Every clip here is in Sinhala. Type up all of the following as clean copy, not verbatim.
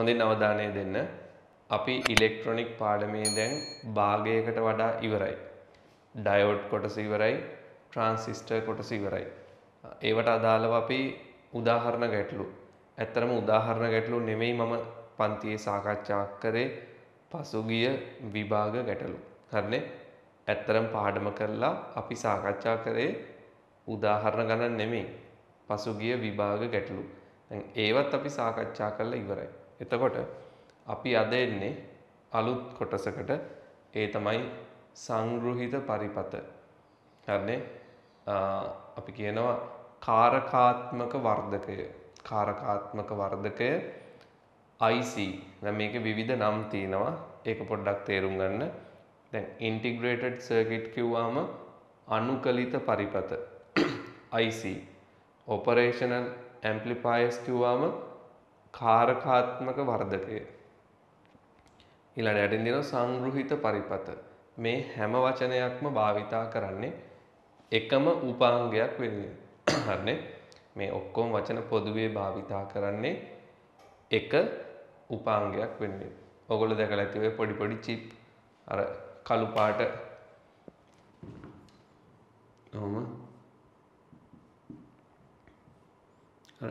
හොඳින් අවධානය දෙන්න. අපි ඉලෙක්ට්‍රොනික පාඩමේ දැන් භාගයකට වඩා ඉවරයි. ඩයෝඩ් කොටස ඉවරයි, ට්‍රාන්සිස්ටර් කොටස ඉවරයි. ඒවට අදාළව අපි උදාහරණ ගැටලු. ඇත්තරම උදාහරණ ගැටලු නෙමෙයි මම පන්තියේ සාකච්ඡා කරේ පසුගිය විභාග ගැටලු. හරිනේ? ඇත්තරම පාඩම කරලා අපි සාකච්ඡා කරේ උදාහරණ ගණන් නෙමෙයි. පසුගිය විභාග ගැටලු. දැන් ඒවත් අපි සාකච්ඡා කරලා ඉවරයි. එතකොට අපි අද එන්නේ අලුත් කොටසකට. ඒ තමයි සංග්‍රහිත පරිපත. හරිනේ? අපි කියනවා කාරකාත්මක වර්ධකය. කාරකාත්මක වර්ධකය IC. දැන් මේකේ විවිධ නම් තියෙනවා. ඒක පොඩ්ඩක් තේරුම් ගන්න. දැන් ඉන්ටිග්‍රේටඩ් සර්කිට් කිව්වම අනුකලිත පරිපත IC. ඔපරේෂනල් ඇම්ප්ලිෆයර්ස් කිව්වම කාරකාත්මක වර්ධකය. ඊළඟට යටින් දෙනවා සංග්‍රහිත පරිපත. මේ හැම වචනයක්ම භාවිතා කරන්නේ එකම උපාංගයක් වෙනුවෙන්. හරිනේ? මේ ඔක්කොම වචන පොදුවේ භාවිතා කරන්නේ එක උපාංගයක් වෙනුවෙන්. ඔයගොල්ලෝ දැකලා ඇති ඔය පොඩි පොඩි චිප් අර කළු පාට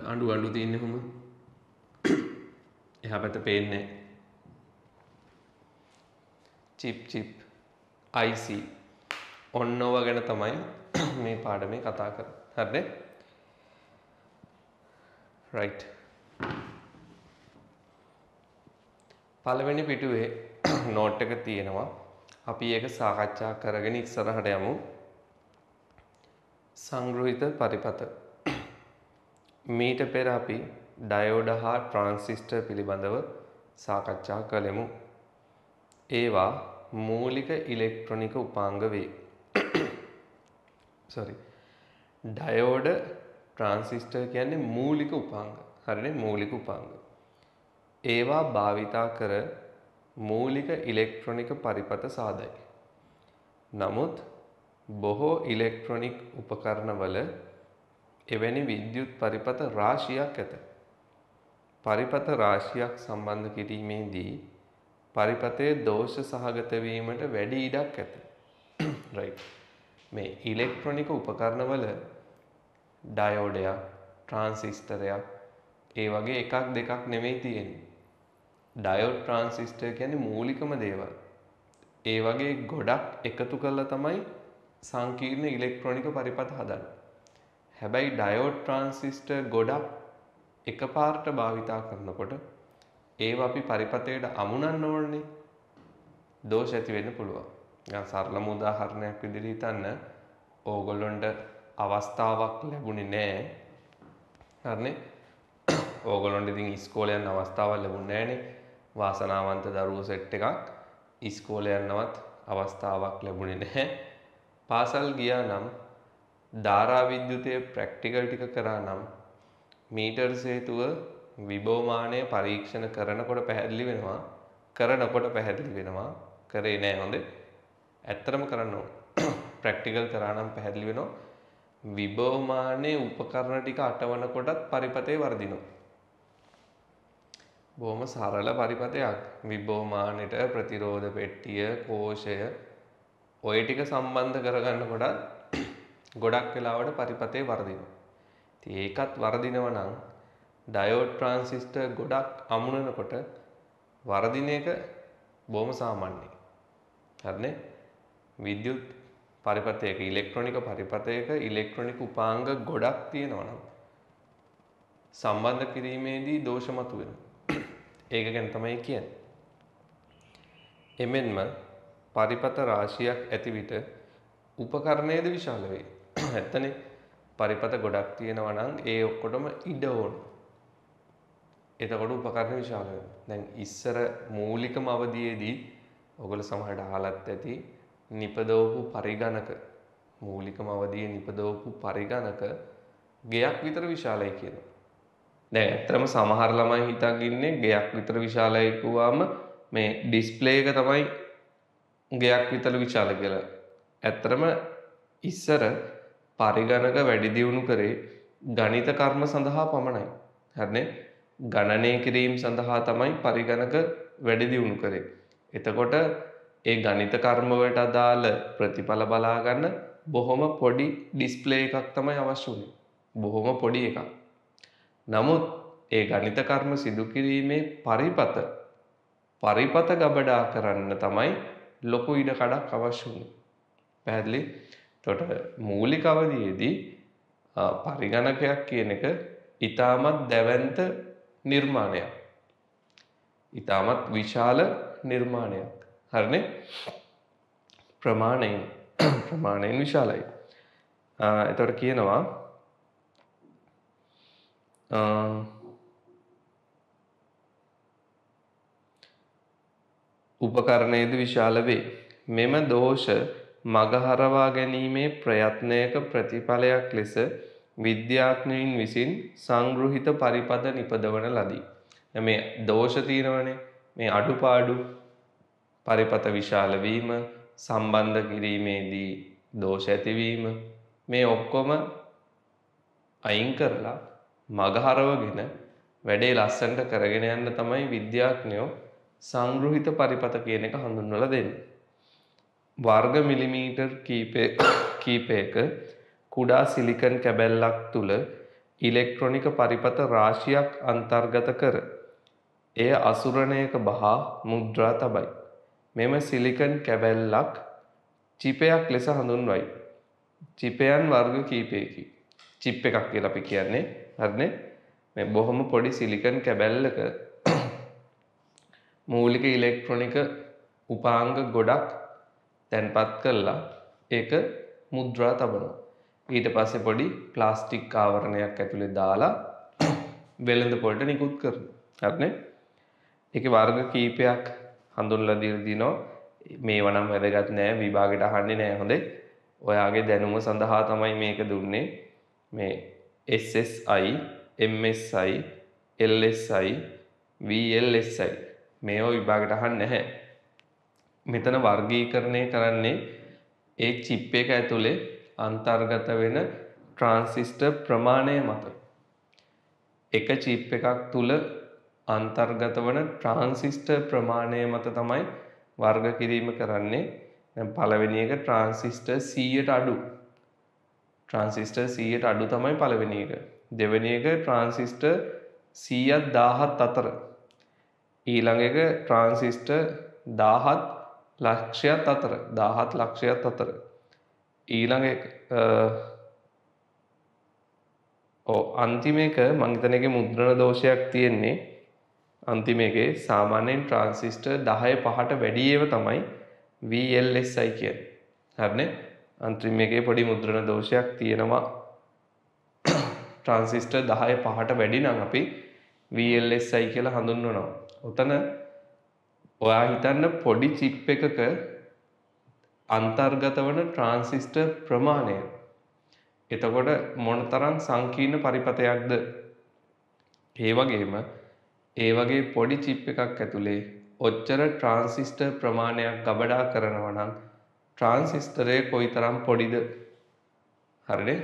අඬු තියෙන්නේ කොහොම? එහා පැත්ත පේන්නේ චිප් IC. ඔන්න ඔව ගැන තමයි මේ පාඩමේ කතා කරන්නේ. හරිනේ? right. පළවෙනි පිටුවේ නෝට් එක තියෙනවා. අපි ඒක සාකච්ඡා කරගෙන ඉස්සරහට යමු. සංග්‍රහිත පරිපත. මීට පෙර අපි ඩයෝඩ හා ට්‍රාන්සිස්ටර් පිළිබඳව සාකච්ඡා කළෙමු. ඒවා මූලික ඉලෙක්ට්‍රොනික උපාංග වේ. ඩයෝඩ ට්‍රාන්සිස්ටර් කියන්නේ මූලික උපාංග. හරිනේ? මූලික උපාංග. ඒවා භාවිතා කර මූලික ඉලෙක්ට්‍රොනික පරිපත සාදයි. නමුත් බොහෝ ඉලෙක්ට්‍රොනික උපකරණවල එවැනි විද්‍යුත් පරිපත රාශියක් ඇත. පරිපත රාශියක් සම්බන්ධ කිරීමේදී පරිපතයේ දෝෂ සහගත වීමට වැඩි ඉඩක් ඇත. right. මේ ඉලෙක්ට්‍රොනික උපකරණවල ඩයෝඩයක්, ට්‍රාන්සිස්ටරයක් ඒ වගේ එකක් දෙකක් නෙමෙයි තියෙන්නේ. ඩයෝඩ් ට්‍රාන්සිස්ටර් කියන්නේ මූලිකම දේවල්. ඒ වගේ ගොඩක් එකතු කරලා තමයි සංකීර්ණ ඉලෙක්ට්‍රොනික පරිපත හදන්නේ. හැබැයි ඩයෝඩ් ට්‍රාන්සිස්ටර් ගොඩක් එකපාරට භාවිතා කරනකොට ඒවා අපි පරිපතයට අමුණන්න ඕනේ. දෝෂ ඇති වෙන්න පුළුවන්. නිකන් සරලම උදාහරණයක් විදිහට හිතන්න. ඕගොල්ලොන්ට අවස්ථාවක් ලැබුණේ නැහැ. හරිනේ? ඕගොල්ලොන්ට ඉතින් ඉස්කෝලේ යන්න අවස්ථාවක් ලැබුණේ නැහනේ. වාසනාවන්ත දරුවෝ සෙට් එකක් ඉස්කෝලේ යන්නවත් අවස්ථාවක් ලැබුණේ නැහැ. පාසල් ගියා නම් ධාරා විද්‍යුතයේ ප්‍රැක්ටිකල් ටික කරා නම් මීටර් හේතුව විභවමානය පරීක්ෂණ කරනකොට පැහැදිලි වෙනවා. කරේ නෑ හොඳ. ඇත්තටම කරන්න ඕන. ප්‍රැක්ටිකල් කරා නම් පැහැදිලි වෙනවා. විභවමානයේ උපකරණ ටික අටවන කොටත් පරිපතේ වර්ධිනවා. බොහොම සරල පරිපතයක්. විභවමානෙට ප්‍රතිරෝධ පෙට්ටිය, කෝෂය ඔය ටික සම්බන්ධ කරගන්න කොටත් ගොඩක් වෙලාවට පරිපතේ වර්ධිනවා. ඉතින් ඒකත් වර්ධිනවා නම් ඩයෝඩ් ට්‍රාන්සිස්ටර් ගොඩක් අමුණනකොට වර්ධින එක බොහොම සාමාන්‍යයි. හරිනේ? විද්‍යුත් පරිපතයක ඉලෙක්ට්‍රොනික පරිපතයක ඉලෙක්ට්‍රොනික උපාංග ගොඩක් තියෙනවා නම් සම්බන්ධ කිරීමේදී දෝෂ මතුවෙනවා. ඒක ගැන තමයි කියන්නේ. එමෙන්ම පරිපත රාශියක් ඇති විට උපකරණයේද විශාල වේ. ඇත්තනේ? පරිපත ගොඩක් තියෙනවා නම් ඒ ඔක්කොටම ඉඩ ඕන. එතකොට උපකරණ විශාල වෙනවා. දැන් ඉස්සර මූලිකම අවධියේදී ඔයගොල්ලෝ සමහරට අහලත් ඇති නිපදවපු පරිගණක මූලිකම අවධියේ නිපදවපු පරිගණක ගෙයක් විතර විශාලයි කියනවා. දැන් ඇත්තටම සමහර ළමයි හිතන් ඉන්නේ ගෙයක් විතර විශාලයි කිව්වම මේ ඩිස්ප්ලේ එක තමයි ගෙයක් විතර විශාල කියලා. ඇත්තටම ඉස්සර පරිගණක වැඩි දියුණු කරේ ගණිත කර්ම සඳහා පමණයි. හරිනේ? ගණනය කිරීම සඳහා තමයි පරිගණක වැඩි දියුණු කරේ. එතකොට ඒ ගණිත කර්ම වලට අදාළ ප්‍රතිඵල බලා ගන්න බොහොම පොඩි ඩිස්ප්ලේ එකක් තමයි අවශ්‍ය වුනේ. බොහොම පොඩි එකක්. නමුත් ඒ ගණිත කර්ම සිදු කිරීමේ පරිපත ගබඩා කරන්න තමයි ලොකු ඉඩ කඩක් අවශ්‍ය වුනේ. පැහැදිලි? එතකොට මූලික අවධියේදී පරිගණකයක් කියන එක ඊටමත් දැවැන්ත නිර්මාණයක්. ඊටමත් විශාල නිර්මාණයක්. හරිනේ? ප්‍රමාණයෙන් විශාලයි. එතකොට කියනවා උපකරණයේද විශාල වේ. මෙම දෝෂ මගහරවා ගැනීමේ ප්‍රයත්නයක ප්‍රතිඵලයක් ලෙස විද්‍යාඥයින් විසින් සංගෘහිත පරිපද නිපදවන ලදී. මේ දෝෂ තියෙනවනේ, මේ අඩුපාඩු පරිපත විශාල වීම, සම්බන්ධ කිරීමේදී දෝෂ ඇතිවීම, මේ ඔක්කොම අයින් කරලා මගහරවගෙන වැඩේ ලස්සනට කරගෙන යන්න තමයි විද්‍යාඥයෝ සංගෘහිත පරිපත කියන එක හඳුන්වලා දෙන්නේ. වර්ග මිලිමීටර් කීපයක කුඩා සිලිකන් කැබැල්ලක් තුල ඉලෙක්ට්‍රොනික පරිපත රාශියක් අන්තර්ගත කර එය අසුරණයක බහා මුද්‍රා තබයි. මෙම සිලිකන් කැබැල්ලක් චිපයක් ලෙස හඳුන්වයි. චිපයන් වර්ග කීපයකි. චිප් එකක් කියලා අපි කියන්නේ. හරිනේ? මේ බොහොම පොඩි සිලිකන් කැබැල්ලක මූලික ඉලෙක්ට්‍රොනික උපාංග ගොඩක් තැන්පත් කරලා ඒක මුද්‍රා තබනවා. ඊට පස්සේ පොඩි ප්ලාස්ටික් ආවරණයක් ඇතුලේ දාලා වෙළඳ පොළට නිකුත් කරනවා. හරිනේ? ඒකේ වර්ග කීපයක් හඳුන්වලා දීලා දිනවා. මේවා නම් වැදගත් නෑ, විභාගෙට අහන්නේ නෑ. හොඳේ. ඔයාගේ දැනුම සඳහා තමයි මේක දුන්නේ. මේ SSI, MSI, LSI, VLSI මේවා විභාගෙට අහන්නේ නැහැ. මෙතන වර්ගීකරණය කරන්නේ ඒ චිප් එක ඇතුලේ අන්තර්ගත වෙන ට්‍රාන්සිස්ටර් ප්‍රමාණය මත. එක චිප් එකක් තුල අන්තර්ගත වන ට්‍රාන්සිස්ටර් ප්‍රමාණය මත තමයි වර්ග කිරීම කරන්නේ. දැන් පළවෙනි එක ට්‍රාන්සිස්ටර් 100ට අඩු. ට්‍රාන්සිස්ටර් 100ට අඩු තමයි පළවෙනි එක. දෙවෙනි එක ට්‍රාන්සිස්ටර් 100ත් 1000ත් අතර. ඊළඟ එක ට්‍රාන්සිස්ටර් 1000ත් ලක්ෂයත් අතර. 1000ත් ලක්ෂයත් අතර. ඊළඟ එක අන්තිම එක මං හිතන එකේ මුද්‍රණ දෝෂයක් තියෙන්නේ. අන්තිම එකේ සාමාන්‍යයෙන් ට්‍රාන්සිස්ටර් 10 5ට වැඩි ඒවා තමයි VLSI කියන්නේ. හරිනේ? අන්තිම එකේ පොඩි මුද්‍රණ දෝෂයක් තියෙනවා. ට්‍රාන්සිස්ටර් 10 5ට වැඩි නම් අපි VLSI කියලා හඳුන්වනවා. උතන ඔයා හිතන්න පොඩි චිප් එකක අන්තර්ගත වන ට්‍රාන්සිස්ටර් ප්‍රමාණය. එතකොට මොනතරම් සංකීර්ණ පරිපතයක්ද? ඒ වගේම ඒ වගේ පොඩි චිප් එකක් ඇතුලේ ඔච්චර ට්‍රාන්සිස්ටර් ප්‍රමාණයක් ගබඩා කරනවා නම් ට්‍රාන්සිස්ටරය කොයිතරම් පොඩිද? හරිනේ?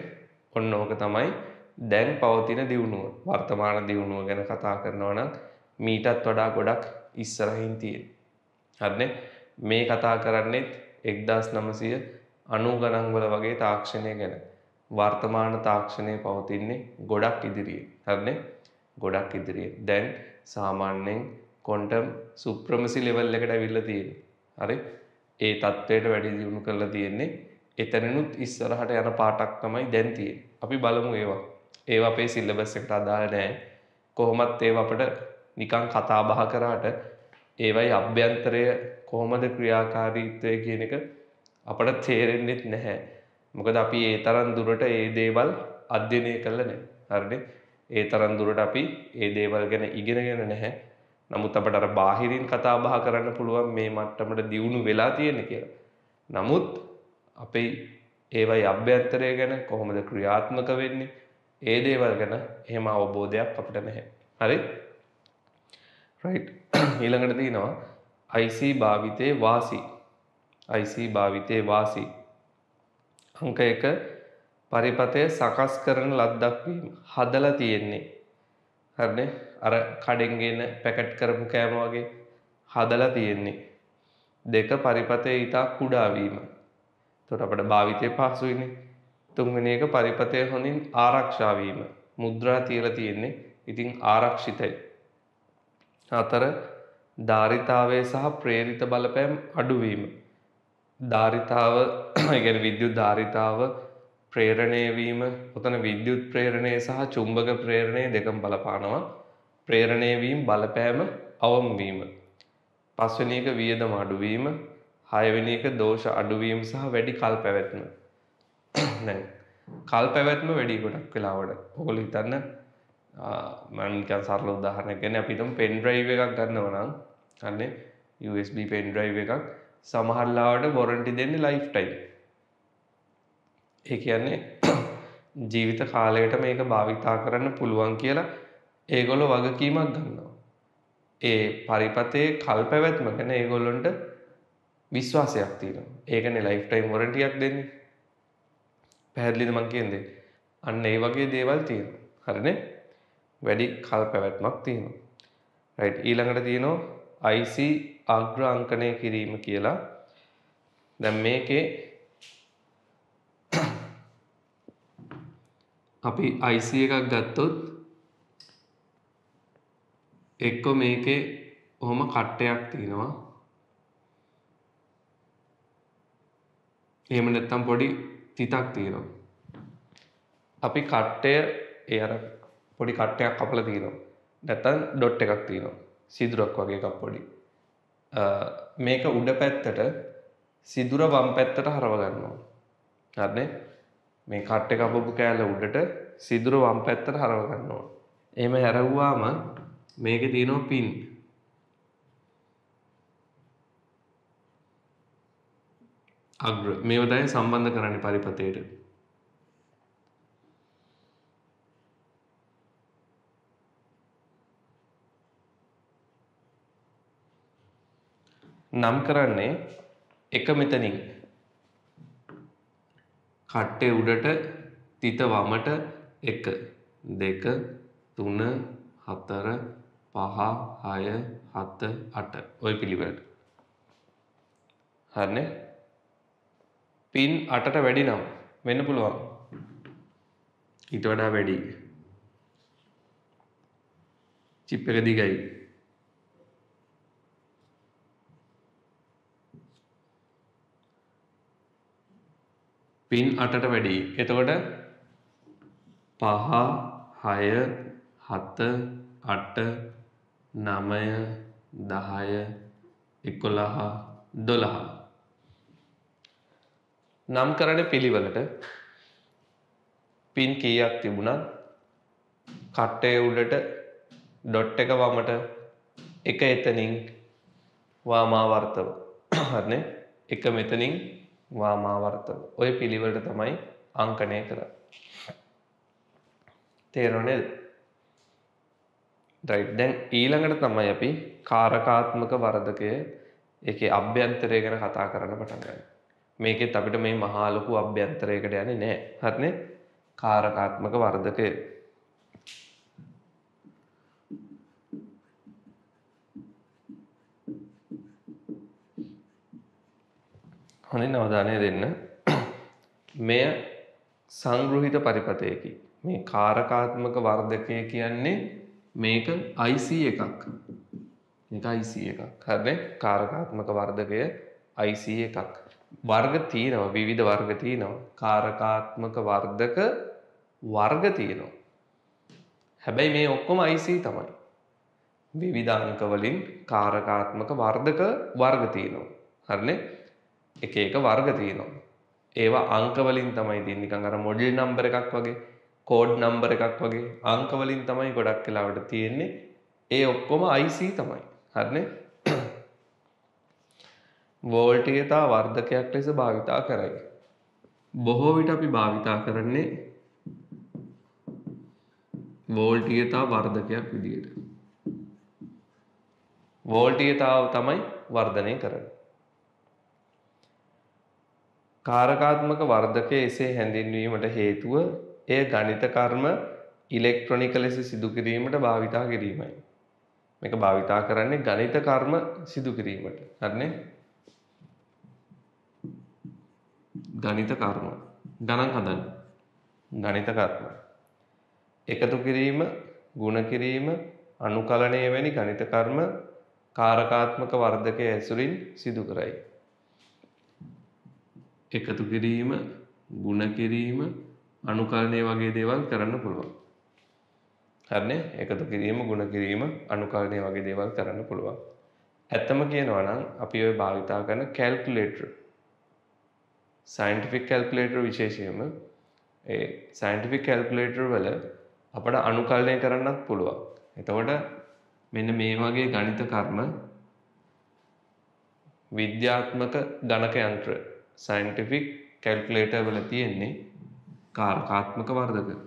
ඔන්න ඕක තමයි දැන් පවතින දියුණුව. වර්තමාන දියුණුව ගැන කතා කරනවා නම් මීටත් වඩා ගොඩක් ඉස්සරහින් තියෙන. හරිනේ? මේ කතා කරන්නේ 1990 ගණන් වල වගේ තාක්ෂණය ගැන. වර්තමාන තාක්ෂණය පවතින්නේ ගොඩක් ඉදිරියේ. හරිනේ? ගොඩක් ඉදිරියේ. දැන් සාමාන්‍යයෙන් ක්වොන්ටම් සුප්‍රමසි ලෙවල් එකට ඇවිල්ලා තියෙන්නේ. හරි? ඒ தത്വයට වැඩි දියුණු කරලා තියෙන්නේ. එතනනුත් ඉස්සරහට යන පාටක් තමයි දැන් තියෙන්නේ. අපි බලමු ඒවා. ඒවා අපේ සිලබස් එකට අදාළ නැහැ. කොහොමත් ඒවා අපිට නිකන් කතා බහ කරාට ඒවයි අභ්‍යන්තරය කොහොමද ක්‍රියාකාරීත්වය කියන එක අපට තේරෙන්නේ නැහැ. මොකද අපි ඒ තරම් දුරට ඒ දේවල් අධ්‍යයනය කළා නැහැ. හරිනේ? ඒ තරම් දුරට අපි ඒ දේවල් ගැන ඉගෙනගෙන නැහැ. නමුත් අපට අර බාහිරින් කතා බහ කරන්න පුළුවන් මේ මට්ටමට දියුණු වෙලා තියෙන කියලා. නමුත් අපේ ඒවයි අභ්‍යන්තරය ගැන කොහොමද ක්‍රියාත්මක වෙන්නේ? ඒ දේවල් ගැන එහෙම අවබෝධයක් අපිට නැහැ. හරි? රයිට්. ඊළඟට තියෙනවා IC භාවිතයේ වාසි. IC භාවිතයේ වාසි. අංක 1 පරිපතය සකස් කරන ලද්දක් වීම. හදලා තියෙන්නේ. හරිනේ අර කඩෙන් ගෙන පැකට් කරපු කෑම වගේ හදලා තියෙන්නේ. දෙක පරිපතේ ඊට කුඩා වීම. එතකොට අපිට භාවිතයේ පහසුයිනේ. තුන්වෙනි එක පරිපතේ හොඳින් ආරක්ෂා වීම. මුද්‍රා තියලා තියෙන්නේ. ඉතින් ආරක්ෂිතයි. හතර ධාරිතාවය සහ ප්‍රේරිත බලපෑම් අඩුවීම. ධාරිතාව කියන්නේ විද්‍යුත් ධාරිතාව ප්‍රේරණය වීම. ඔතන විද්‍යුත් ප්‍රේරණය සහ චුම්බක ප්‍රේරණය දෙකම බලපානවා. ප්‍රේරණය වීම බලපෑම අවම වීම. පස්වෙනි එක වියදම අඩුවීම. හයවෙනි එක දෝෂ අඩුවීම සහ වැඩි කල් පැවැත්ම. දැන් කල් පැවැත්ම වැඩි ගොඩක් වෙලාවට. ඔයගොල්ලෝ හිතන්න මම නිකන් සරල උදාහරණයක් කියන්නේ අපි හිතමු පෙන් ඩ්‍රයිව් එකක් ගන්නවා නම් අන්නේ USB පෙන් ඩ්‍රයිව් එකක් සමහර ලාවට වොරන්ටි දෙන්නේ ලයිෆ් ටයිම්. ඒ කියන්නේ ජීවිත කාලයට මේක භාවිතා කරන්න පුළුවන් කියලා ඒගොල්ලෝ වගකීමක් ගන්නවා. ඒ පරිපතේ කල් පැවැත්ම ගැන ඒගොල්ලන්ට විශ්වාසයක් තියෙනවා. ඒකනේ ලයිෆ් ටයිම් වොරන්ටියක් දෙන්නේ. පැහැදිලිද මං කියන්නේ? අන්න ඒ වගේ දේවල් තියෙනවා. හරිනේ? වැඩි කල් පැවැත්මක් තියෙනවා. රයිට් ඊළඟට තියෙනවා IC අග්‍ර අංකණය කිරීම කියලා. දැන් මේකේ අපි IC එකක් ගත්තොත් එක්ක මේකේ ඔහොම කට්ටයක් තියෙනවා. එහෙම නැත්නම් පොඩි තිතක් තියෙනවා. අපි කට්ටය ඒ අර පොඩි කට්ටයක් කපලා තියෙනවා. නැත්නම් ඩොට් එකක් තියෙනවා. සිදුරක් වගේ එකක් පොඩි. මේක උඩ පැත්තට සිදුර වම් පැත්තට හරව ගන්නවා. හරිනේ? මේ කට්ටේ කපපු කෑල්ල උඩට සිදුර වම් පැත්තට හරව ගන්නවා. එහෙම හැරවුවාම මේකේ තියෙනවා පින්. අග්‍ර මේව තමයි සම්බන්ධ කරන්නේ පරිපතේට. නම් කරන්නේ එක මෙතනින් කට්ටේ උඩට තිත වමට 1 2 3 4 5 6 7 8 ඔය පිළිවෙලට. හරිනේ? පින් 8ට වැඩි නම් වෙන්න පුළුවන්. ඊට වඩා වැඩි. චිප් එක දිගයි. පින් 8ට වැඩි. එතකොට 5 6 7 8 9 10 11 12 නම් කරන පිළිවෙලට පින් කීයක් තිබුණත් කට්ටේ උඩට ඩොට් එක වමට එක එතනින් වාමාවර්තව. හරිනේ? එක මෙතනින් වාමාවර්තව. ඔය පිළිවෙලට තමයි අංකණය කරන්නේ. තේරුණාද? රයිට්. දැන් ඊළඟට තමයි අපි කාරකාත්මක වර්ධකය ඒකේ අභ්‍යන්තරය ගැන කතා කරන්න පටන් ගන්නේ. මේකෙත් අපිට මේ මහා ලොකු අභ්‍යන්තරයකට යන්නේ නැහැ. හරිනේ? කාරකාත්මක වර්ධකය. හොඳින් අවධානය දෙන්න. මෙය සංග්‍රහිත පරිපතයකි. මේ කාරකාත්මක වර්ධකය කියන්නේ මේක IC එකක්. මේක IC එකක්. හරිනේ? කාරකාත්මක වර්ධකය IC එකක්. වර්ග තියෙනවා, විවිධ වර්ග තියෙනවා. කාරකාත්මක වර්ධක වර්ග තියෙනවා. හැබැයි මේ ඔක්කොම IC තමයි. විවිධ අංක වලින් කාරකාත්මක වර්ධක වර්ග තියෙනවා. හරිනේ? එක එක වර්ග තියෙනවා. ඒවා අංක වලින් තමයි තියෙන්නේ. නිකන් අර මොඩල් නම්බර් එකක් වගේ, කෝඩ් නම්බර් එකක් වගේ අංක වලින් තමයි ගොඩක් වෙලාවට තියෙන්නේ. ඒ ඔක්කොම IC තමයි. හරිනේ? වෝල්ටීයතා වර්ධකයක් ලෙස භාවිතා කරයි. බොහෝ විට අපි භාවිතා කරන්නේ වෝල්ටීයතා වර්ධකයක් විදියට. වෝල්ටීයතාව තමයි වර්ධනය කරන්නේ. කාරකාත්මක වර්ධකය එසේ හැඳින්වීමට හේතුව එය ගණිත කර්ම ඉලෙක්ට්‍රොනික ලෙස සිදු කිරීමට භාවිතා කිරීමයි. මේක භාවිතා කරන්නේ ගණිත කර්ම සිදු කිරීමට. හරිනේ? ගණිත කර්ම. ගණන් හදන්න. ගණිත කර්ම. එකතු කිරීම, ගුණ කිරීම, අනුකලනය වැනි ගණිත කර්ම කාරකාත්මක වර්ධකයේ ඇසුරින් සිදු කරයි. එකතු කිරීම, ගුණ කිරීම, අනුකලනය වගේ දේවල් කරන්න පුළුවන්. හරිනේ? එකතු කිරීම, ගුණ කිරීම, අනුකලනය වගේ දේවල් කරන්න පුළුවන්. ඇත්තම කියනවා නම් අපි ඔය භාවිතා කරන කැල්කියුලේටර්, සයන්ටිෆික් කැල්කියුලේටර් විශේෂයෙන්ම ඒ සයන්ටිෆික් කැල්කියුලේටර් වල අපට අනුකලනය කරන්නත් පුළුවන්. එතකොට මෙන්න මේ වගේ ගණිත කර්ම විද්‍යාත්මක ගණක යන්ත්‍ර සයන්ටිෆික් කැල්කියුලේටර් වල තියෙන්නේ කාරකාත්මක වර්ධක.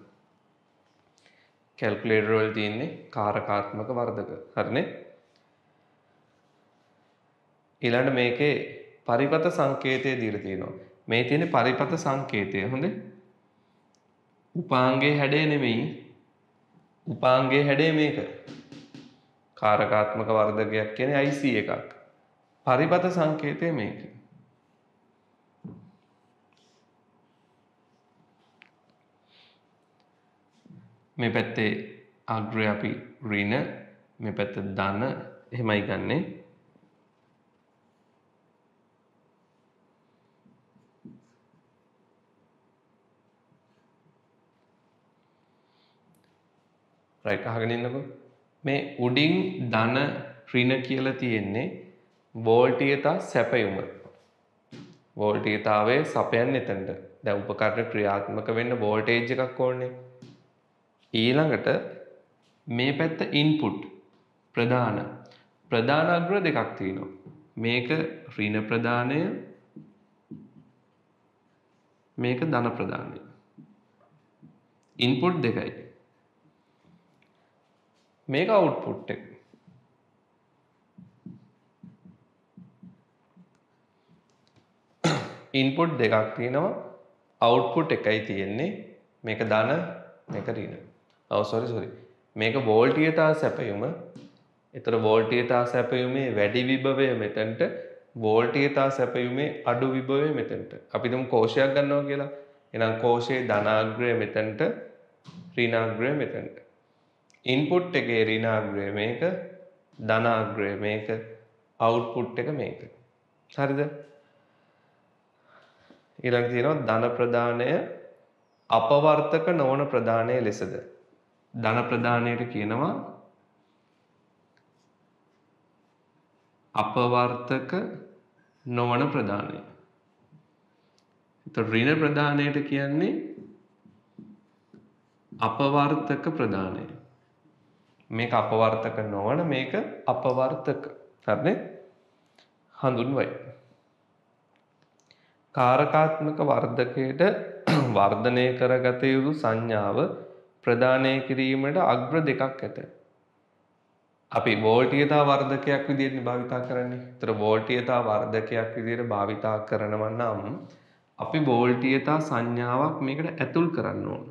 කැල්කියුලේටර් වල තියෙන්නේ කාරකාත්මක වර්ධක. හරිනේ? ඊළඟ මේකේ පරිපත සංකේතය දීලා තියෙනවා. මේ තියෙන පරිපත සංකේතය හොඳේ. උපාංගයේ හැඩය නෙමෙයි. උපාංගයේ හැඩය මේක. කාරකාත්මක වර්ධකයක් කියන්නේ IC එකක්. පරිපත සංකේතය මේක. මේ පැත්තේ අග්‍රය අපි ඍණ, මේ පැත්ත ධන එහෙමයි ගන්නෙ. රයිට් අහගෙන ඉන්නකෝ. මේ උඩින් ධන ඍණ කියලා තියෙන්නේ වෝල්ටීයතා සැපයුම. වෝල්ටීයතාවයේ සපයන්නේ එතනට. දැන් උපකරණ ක්‍රියාත්මක වෙන්න වෝල්ටේජ් එකක් ඕනේ. ඊළඟට මේ පැත්ත ඉන්පුට් ප්‍රධාන අග්‍ර දෙකක් තියෙනවා. මේක ඍණ ප්‍රධානය, මේක ධන ප්‍රධානය. ඉන්පුට් දෙකයි. මේක අවුට්පුට් එක. ඉන්පුට් දෙකක් තියෙනවා, අවුට්පුට් එකයි තියෙන්නේ. මේක ධන, මේක ඍණ. සෝරි. මේක වෝල්ටීයතා සැපයුම. ඒතර වෝල්ටීයතා සැපයුමේ වැඩි විභවය මෙතනට, වෝල්ටීයතා සැපයුමේ අඩු විභවය මෙතනට. අපි දුම් කෝෂයක් ගන්නවා කියලා. එහෙනම් කෝෂයේ ධනාග්‍රය මෙතනට, ඍණාග්‍රය මෙතනට. ඉන්පුට් එකේ ඍණාග්‍රය මේක, ධනාග්‍රය මේක, අවුට්පුට් එක මේක. හරිද? ඊළඟ තියෙනවා ධන ප්‍රදානය අපවර්තක නොවන ප්‍රදානය ලෙසද. ධන ප්‍රදානයට කියනවා අපවර්තක නොවන ප්‍රදානය. එතකොට ඍණ ප්‍රදානයට කියන්නේ අපවර්තක ප්‍රදානය. මේක අපවර්තක නොවන, මේක අපවර්තක. හරිනේ? හඳුන්වයි. කාරකාත්මක වර්ධකයට වර්ධනය කරගත යුතු සංඥාව ප්‍රදානය කිරීමට අග්‍ර දෙකක් ඇත. අපි වෝල්ටීයතා වර්ධකයක් විදිහට භාවිතා කරන්නේ. ඒතර වෝල්ටීයතා වර්ධකයක් විදිහට භාවිතා කරනවා නම් අපි වෝල්ටීයතා සංඥාවක් මේකට ඇතුල් කරන්න ඕන.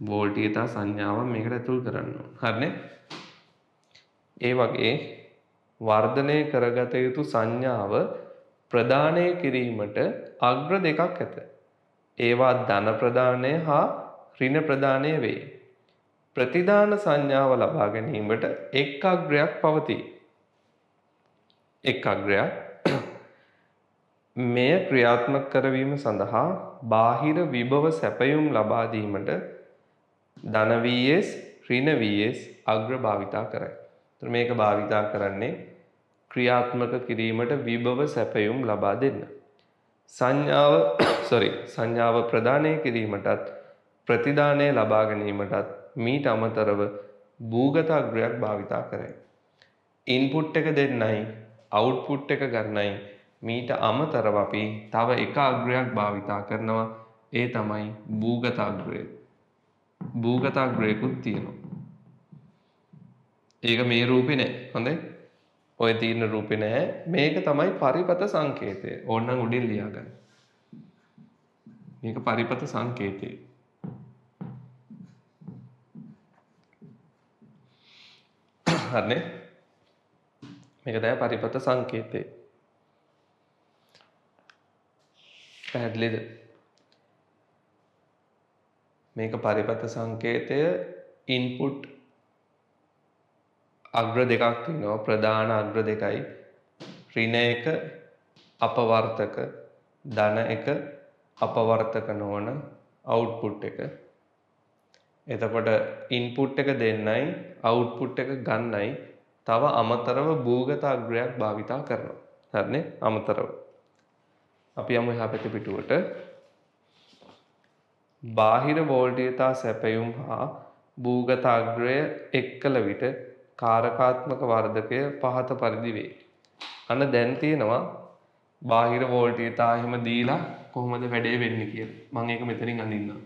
වෝල්ටීයතා සංඥාවක් මේකට ඇතුල් කරන්න ඕන. හරිනේ? ඒ වගේ වර්ධනය කරගත යුතු සංඥාව ප්‍රදානය කිරීමට අග්‍ර දෙකක් ඇත. ඒවා ධන ප්‍රදානය හා ඍණ ප්‍රදානය වේ. ප්‍රතිදාන සංඥාව ලබා ගැනීමට එක් අග්‍රයක් පවතී. එක් අග්‍රයක් මෙය ක්‍රියාත්මක කරවීම සඳහා බාහිර විභව සැපයුම් ලබා දීමට ධන Vs ඍණ Vs අග්‍ර භාවිතා කරයි. එතකොට මේක භාවිතා කරන්නේ ක්‍රියාත්මක කිරීමට විභව සැපයුම් ලබා දෙන්න. සංඥාව ප්‍රදානය කිරීමටත් ප්‍රතිදානය ලබා ගැනීමටත් මීට අමතරව භූගත අග්‍රයක් භාවිතා කරයි. ඉන්පුට් එක දෙන්නයි, අවුට්පුට් එක ගන්නයි මීට අමතරව අපි තව එක අග්‍රයක් භාවිතා කරනවා. ඒ තමයි භූගත අග්‍රය. භූගත අග්‍රයකුත් තියෙනවා. ඒක මේ රූපේ නෑ. හොඳයි? ඔය තියෙන රූපේ නෑ. මේක තමයි පරිපත සංකේතය. ඕනනම් උඩින් ලියා ගන්න. මේක පරිපත සංකේතය. හරිනේ මේක තමයි පරිපත සංකේතය පැහැදිලිද මේක පරිපත සංකේතය ඉන්පුට් අග්‍ර දෙකක් තියෙනවා ප්‍රධාන අග්‍ර දෙකයි ඍණ එක අපවර්තක ධන එක අපවර්තක නොවන අවුට්පුට් එක එතකොට ඉන්පුට් එක දෙන්නයි අවුට්පුට් එක ගන්නයි තව අමතරව භූගත අග්‍රයක් භාවිතා කරනවා හරිනේ අමතරව අපි යමු එහා පැත්තේ පිටුවට බාහිර වෝල්ටීයතා සැපයුම් හා භූගත අග්‍රය එක්කල විට කාරකාත්මක වර්ධකය පහත පරිදි වේ. අන්න දැන් තියෙනවා බාහිර වෝල්ටීයතා එහෙම දීලා කොහොමද වැඩේ වෙන්නේ කියලා. මම ඒක මෙතනින් අඳින්නම්.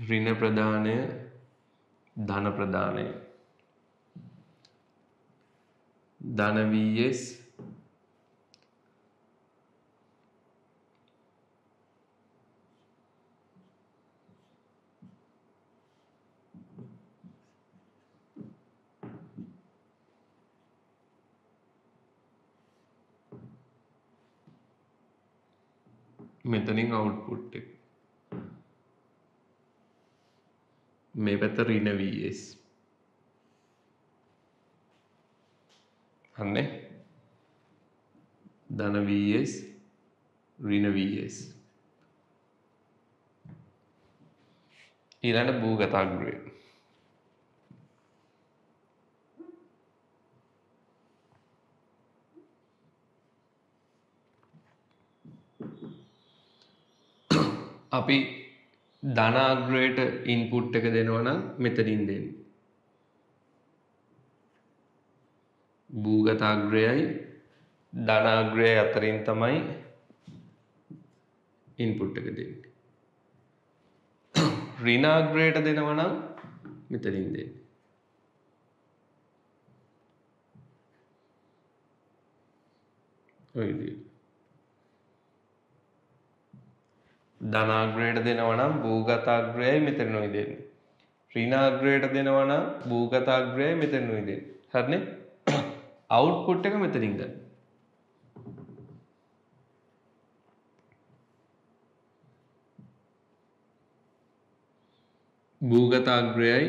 ඍණ ප්‍රදානය ධන ප්‍රදානය ධන vs මෙතනින් අවුට්පුට් එක මේ පැත්ත ඍණ vs හරිනේ ධන vs ඍණ vs ඊළඟ භූගත අග්‍රය අපි ධන අග්‍රයට ඉන්පුට් එක දෙනවා නම් මෙතනින් දෙන්නේ. භූගත අග්‍රයයි ධන අග්‍රයයි අතරින් තමයි ඉන්පුට් එක දෙන්නේ. ඍණ අග්‍රයට දෙනවා නම් මෙතනින් දෙන්නේ. ඔය විදිහට. ධනාග්‍රයට දෙනවා නම් භූගත අග්‍රයයි මෙතනයි දෙන්නේ. ඍණ අග්‍රයට දෙනවා නම් භූගත අග්‍රයයි මෙතනයි දෙන්නේ. හරිනේ? අවුට්පුට් එක මෙතනින් ගන්න. භූගත අග්‍රයයි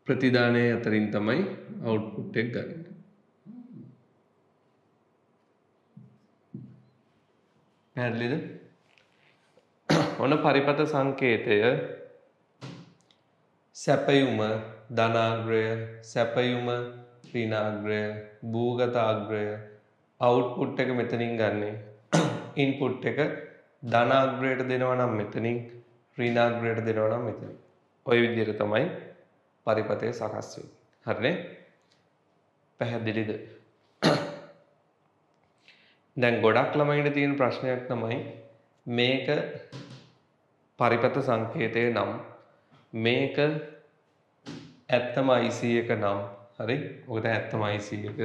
ප්‍රතිදානයේ අතරින් තමයි අවුට්පුට් එක ගන්න. පැහැදිලිද? ඔන්න පරිපත සංකේතය සැපයුම ධනාග්‍රය සැපයුම ඍණාග්‍රය භූගත අග්‍රය අවුට්පුට් එක මෙතනින් ගන්නෙ ඉන්පුට් එක ධනාග්‍රයට දෙනවා නම් මෙතනින් ඍණාග්‍රයට දෙනවා නම් මෙතනින් ඔය විදිහට තමයි පරිපතය සකස් වෙන්නේ හරිනේ පැහැදිලිද දැන් ගොඩක් ළමයින්ට තියෙන ප්‍රශ්නයක් තමයි මේක පරිපත සංකේතය නම් මේක ඇත්තම IC එක නම් හරි ඔකට ඇත්තම IC එක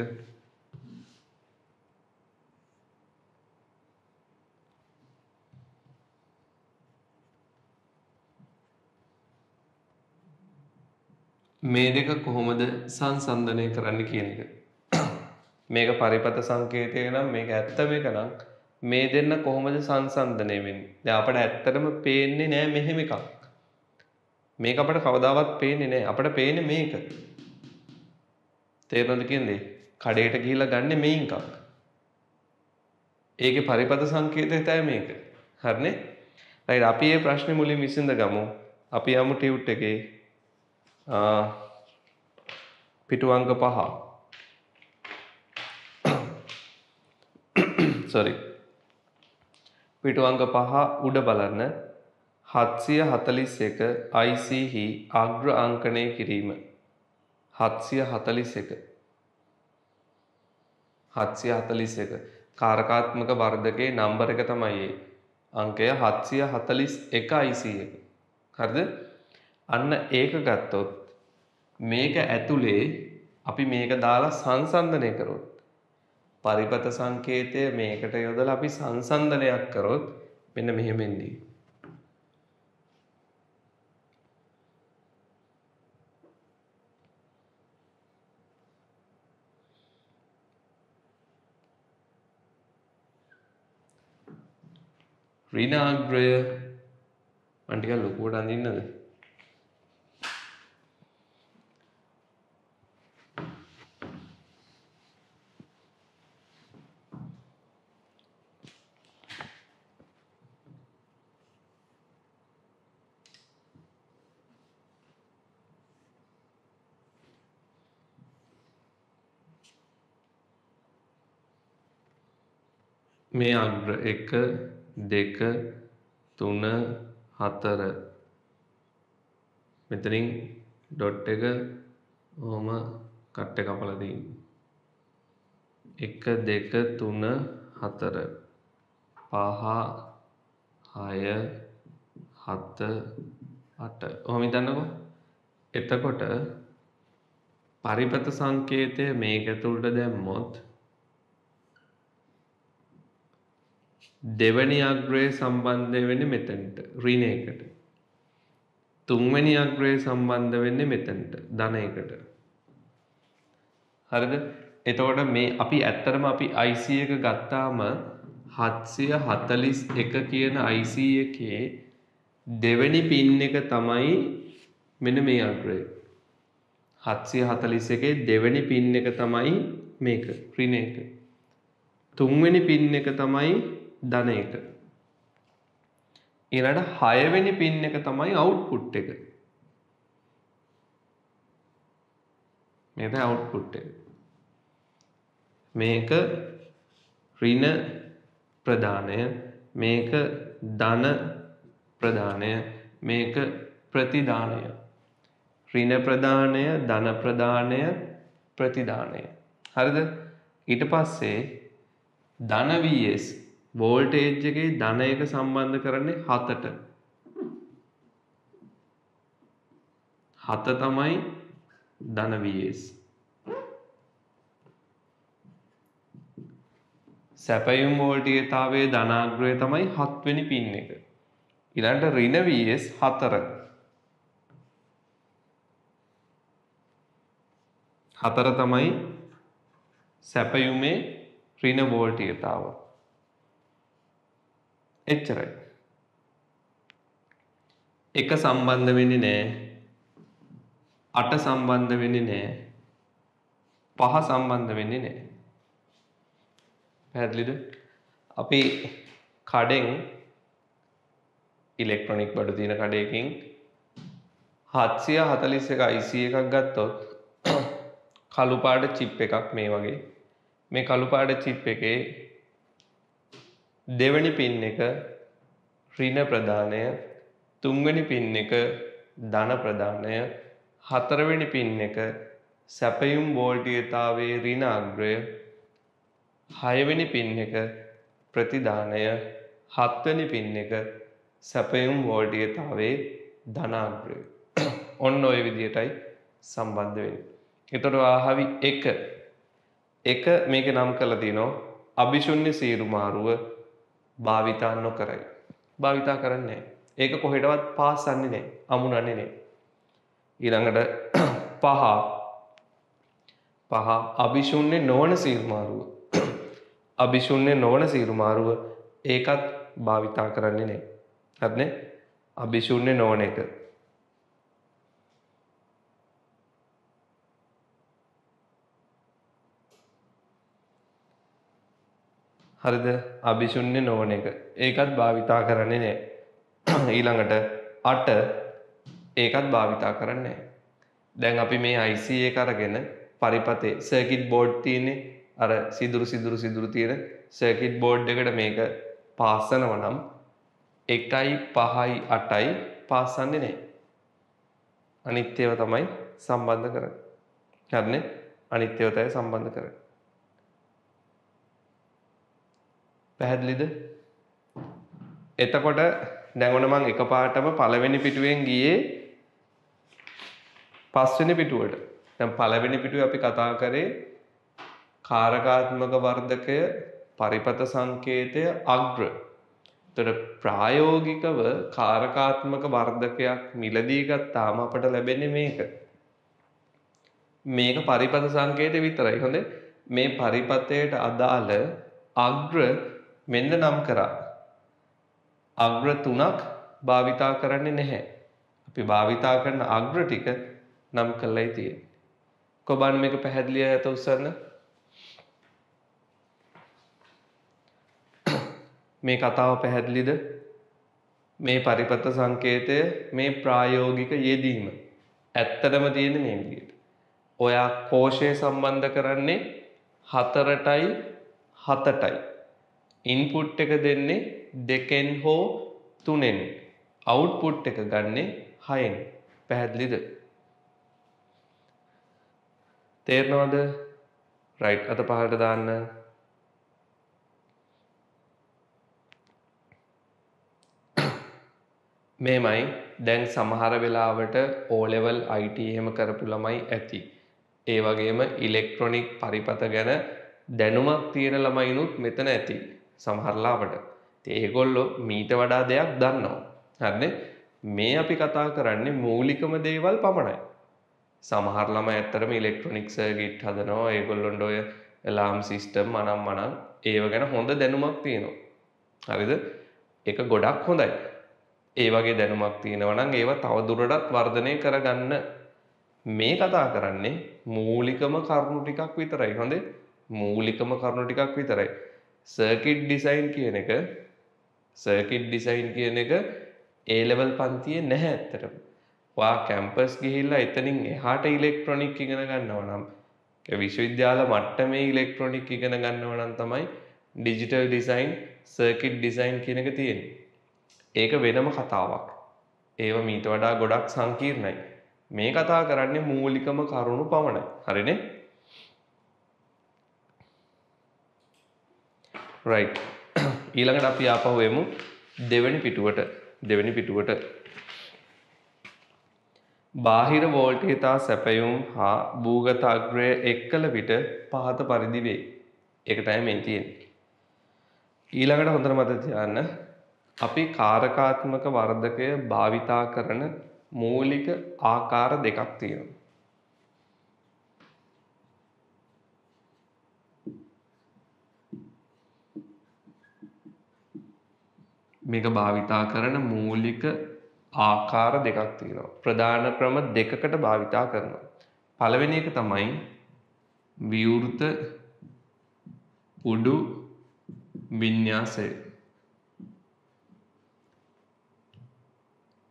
මේ දෙක කොහොමද සංසන්දනය කරන්න කියන එක මේක පරිපත සංකේතය නම් මේක ඇත්තම එක නම් මේ දෙන්න කොහොමද සංසන්දනය වෙන්නේ? දැන් අපිට ඇත්තටම පේන්නේ නෑ මෙහෙම එකක්. මේක අපිට කවදාවත් පේන්නේ නෑ. අපිට පේන්නේ මේක. තේරෙනවද කියන්නේ? කඩේට ගිහිල්ලා ගන්න මේන් එකක්. ඒකේ පරිපත සංකේතය තමයි මේක. හරිනේ? right අපි මේ ප්‍රශ්නේ මුලින් විසඳ ගමු. අපි යමු ටියුට් එකේ පිටු අංක 5. sorry පිටු අංක 5 උඩ බලන්න 741 IC හි අග්‍ර අංකණය කිරීම 741 කාරකාත්මක වර්ධකයේ නම්බර එක තමයි ඒ අංකය 741 IC එක. හරිද? අන්න ඒක ගත්තොත් මේක ඇතුලේ අපි මේක දාලා සංසන්දනය කරොත් පරිපත සංකේතය මේකට යොදලා අපි සංසන්දනයක් කරොත් මෙන්න මෙහෙම එන්නේ. ඍණාග්‍රය මම ටිකක් ලොකුවට අඳින්නද? මේ අග්‍ර 1 2 3 4 මෙතනින් ඩොට් එක ඔහම කට් එක කපලා තියෙනවා. 1 2 3 4 5 6 7 8 ඔහම හිතන්නකෝ. එතකොට පරිපත සංකේතය මේක ඇතුළට දැම්මොත් දෙවැනි අග්‍රය සම්බන්ධ වෙන්නේ මෙතනට ඍණ එකට. තුන්වෙනි අග්‍රය සම්බන්ධ වෙන්නේ මෙතනට ධන එකට. හරිද? එතකොට මේ අපි ඇත්තටම අපි IC එක ගත්තාම 741 කියන IC එකේ දෙවෙනි පින් එක තමයි මෙන්න මේ අග්‍රය. 741 දෙවෙනි පින් එක තමයි මේක ඍණ එක. තුන්වෙනි පින් එක තමයි ධන එක. ඊළඟ 6 වෙනි පින් එක තමයි අවුට්පුට් එක. මේක තමයි අවුට්පුට් එක. මේක ඍණ ප්‍රදානය, මේක ධන ප්‍රදානය, මේක ප්‍රතිදානය. ඍණ ප්‍රදානය, ධන ප්‍රදානය, ප්‍රතිදානය. හරිද? ඊට පස්සේ ධන VS වෝල්ටේජ් එකේ ධන එක සම්බන්ධ කරන්නේ 7ට. 7 තමයි ධන VS. සැපයුම් වෝල්ටීයතාවයේ ධනාග්‍රය තමයි 7 වෙනි පින් එක. ඊළඟට ඍණ VS 4. 4 තමයි සැපයුමේ ඍණ වෝල්ටීයතාව. එච්චරයි. එක සම්බන්ධ වෙන්නේ නැහැ. 8 සම්බන්ධ වෙන්නේ නැහැ. 5 සම්බන්ධ වෙන්නේ නැහැ. පැහැදිලිද? අපි කඩෙන් ඉලෙක්ට්‍රොනික බඩු තියෙන කඩේකින් 741 IC එකක් ගත්තොත් කළු පාට චිප් එකක් මේ වගේ. මේ කළු පාට චිප් එකේ දෙවෙනි පින් එක ඍණ ප්‍රදානය, තුන්වෙනි පින් එක ධන ප්‍රදානය, හතරවෙනි පින් එක සැපයුම් වෝල්ටීයතාවයේ ඍණ අග්‍රය, හයවෙනි පින් එක ප්‍රතිදානය, හත්වෙනි පින් එක සැපයුම් වෝල්ටීයතාවයේ ධනාග්‍රය. ඔන්න ඔය විදිහටයි සම්බන්ධ වෙන්නේ. එතකොට ආහවි 1 මේක නම් කරලා තියෙනවා අභිශුන්‍ය සීරු මාරුව භාවිතා නොකරයි. භාවිතා කරන්නේ නැහැ. ඒක කොහෙටවත් පාස්සන්නේ නැහැ. අමුණන්නේ නැහැ. ඊළඟට 5 අභිශුන්‍ය නොවන සීරු මාරුව. අභිශුන්‍ය නොවන සීරු මාරුව ඒකත් භාවිතා කරන්නේ නැහැ. හරිනේ? අභිශුන්‍ය නොවන එක. හරිද? අභිශුන්‍ය නොවන එක. ඒකත් භාවිතා කරන්නේ නැහැ. ඊළඟට 8 ඒකත් භාවිතා කරන්නේ නැහැ. දැන් අපි මේ IC එක අරගෙන පරිපතේ සර්කිට් බෝඩ් තියෙන්නේ අර සිදුරු තියෙන සර්කිට් බෝඩ් එකට මේක පාස්සනවා නම් 1යි 5යි 8යි පාස්සන්නේ නැහැ. අනිත් ඒවා තමයි සම්බන්ධ කරන්නේ. හරිනේ? අනිත් ඒවා තමයි සම්බන්ධ කරන්නේ. පැහැදිලිද? එතකොට දැන් ඔන්න මම එකපාරටම පළවෙනි පිටුවෙන් ගියේ පස්වෙනි පිටුවට. දැන් පළවෙනි පිටුවේ අපි කතා කරේ කාරකාත්මක වර්ධකය පරිපත සංකේතය අග්‍ර. එතකොට ප්‍රායෝගිකව කාරකාත්මක වර්ධකයක් මිලදී ගත්තාම අපට ලැබෙන්නේ මේක. මේක පරිපත සංකේතය විතරයි. හොඳේ. මේ පරිපතයට අදාළ අග්‍ර මෙන්න නම් කරා. අග්‍ර 3ක් භාවිතා කරන්නේ නැහැ. අපි භාවිතා කරන අග්‍ර ටික නම් කරලායි තියෙන්නේ. කොබන් මේක පැහැදිලිව ඇත උස්සන්න. මේ කතාව පැහැදිලිද? මේ පරිපත සංකේතය මේ ප්‍රායෝගික යෙදීම ඇත්තටම තියෙන්නේ මේ විදිහට. ඔයා කෝෂය සම්බන්ධ කරන්නේ 4ටයි 7ටයි. ඉන්පුට් එක දෙන්නේ 2න් හෝ 3න්. අවුට්පුට් එක ගන්නේ 6න්. පැහැදිලිද? තේරෙනවද? රයිට් අත පහළට දාන්න. මේමයි දැන් සමහර වෙලාවට O level IT එහෙම කරපු ළමයි ඇති. ඒ වගේම ඉලෙක්ට්‍රොනික පරිපත ගැන දැනුමක් තියෙන ළමයිනුත් මෙතන ඇති. සමහර ලාවට. ඉතින් ඒගොල්ලෝ මීට වඩා දෙයක් දන්නවා. හරිනේ? මේ අපි කතා කරන්නේ මූලිකම දේවල් පමණයි. සමහර ළමයි ඇත්තටම ඉලෙක්ට්‍රොනික සර්කිට් හදනවා. ඒගොල්ලොන්ට ඔය ඇලාම් සිස්ටම් මනම් ඒව ගැන හොඳ දැනුමක් තියෙනවා. හරිද? ඒක ගොඩක් හොඳයි. ඒ වගේ දැනුමක් තියෙනවා නම් ඒව තව දුරටත් වර්ධනය කරගන්න. මේ කතා කරන්නේ මූලිකම කරුණු ටිකක් විතරයි. හොඳේ? මූලිකම කරුණු ටිකක් විතරයි. සර්කිට් ඩිසයින් කියන එක A level පන්තියේ නැහැ ඇත්තටම. ඔයා කැම්පස් ගිහිල්ලා එතනින් එහාට ඉලෙක්ට්‍රොනික ඉගෙන ගන්නවා නම් විශ්වවිද්‍යාල මට්ටමේ ඉලෙක්ට්‍රොනික ඉගෙන ගන්නවා නම් තමයි ඩිජිටල් ඩිසයින්, සර්කිට් ඩිසයින් කියන එක තියෙන්නේ. ඒක වෙනම කතාවක්. ඒව මීට වඩා ගොඩක් සංකීර්ණයි. මේ කතා කරන්නේ මූලිකම කරුණු පමණයි. හරිනේ? right. ඊළඟට අපි ආපහු එමු දෙවෙනි පිටුවට. බාහිර වෝල්ටේජතා සැපයුම් හා භූගත අග්‍රය එක්කල විට පහත පරිදි වේ. ඒක තමයි මේ තියෙන්නේ. ඊළඟට හොඳට මතක තියාගන්න අපි කාරකාත්මක වර්ධකය භාවිතා කරන මූලික ආකාර දෙකක් තියෙනවා. මේක භාවිතා කරන මූලික ආකාර දෙකක් තියෙනවා. ප්‍රධාන ක්‍රම දෙකකට භාවිතා කරනවා. පළවෙනි එක තමයි විවෘත උඩු වින්‍යාසය.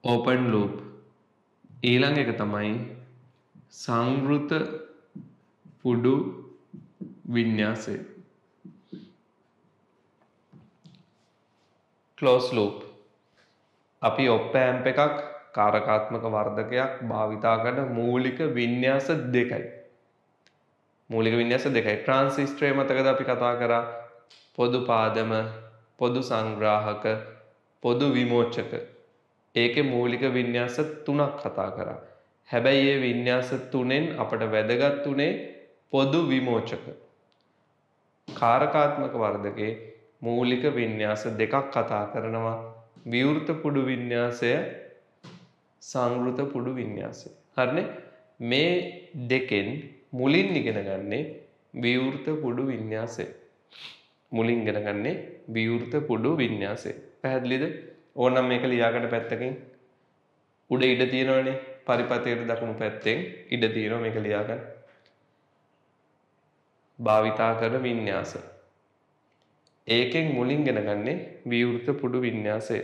open loop. ඊළඟ එක තමයි සංවෘත පුඩු වින්‍යාසය. close loop. අපි op amp එකක් කාරකාත්මක වර්ධකයක් භාවිතා කරන මූලික වින්‍යාස දෙකයි. ට්‍රාන්සිස්ටරය මතකද අපි කතා කරා පොදු පාදම, පොදු සංග්‍රාහක, පොදු විමෝචක. ඒකේ මූලික වින්‍යාස 3ක් කතා කරා. හැබැයි මේ වින්‍යාස 3න් අපට වැදගත් උනේ පොදු විමෝචක. කාරකාත්මක වර්ධකේ මූලික වින්‍යාස දෙකක් කතා කරනවා. විවෘත පුඩු වින්‍යාසය, සංවෘත පුඩු වින්‍යාසය. හරිනේ? මේ දෙකෙන් මුලින් ඉගෙන ගන්නේ විවෘත පුඩු වින්‍යාසය. පැහැදිලිද? ඕනනම් මේක ලියාගන්න පැත්තකින් උඩ ඉඩ තියෙනවනේ. පරිපතයට දකුණු පැත්තෙන් ඉඩ තියෙනවා මේක ලියාගන්න. භාවිතා කරන වින්‍යාස. ඒකෙන් මුලින් ඉගෙන ගන්නේ විවෘත පුඩු වින්‍යාසය.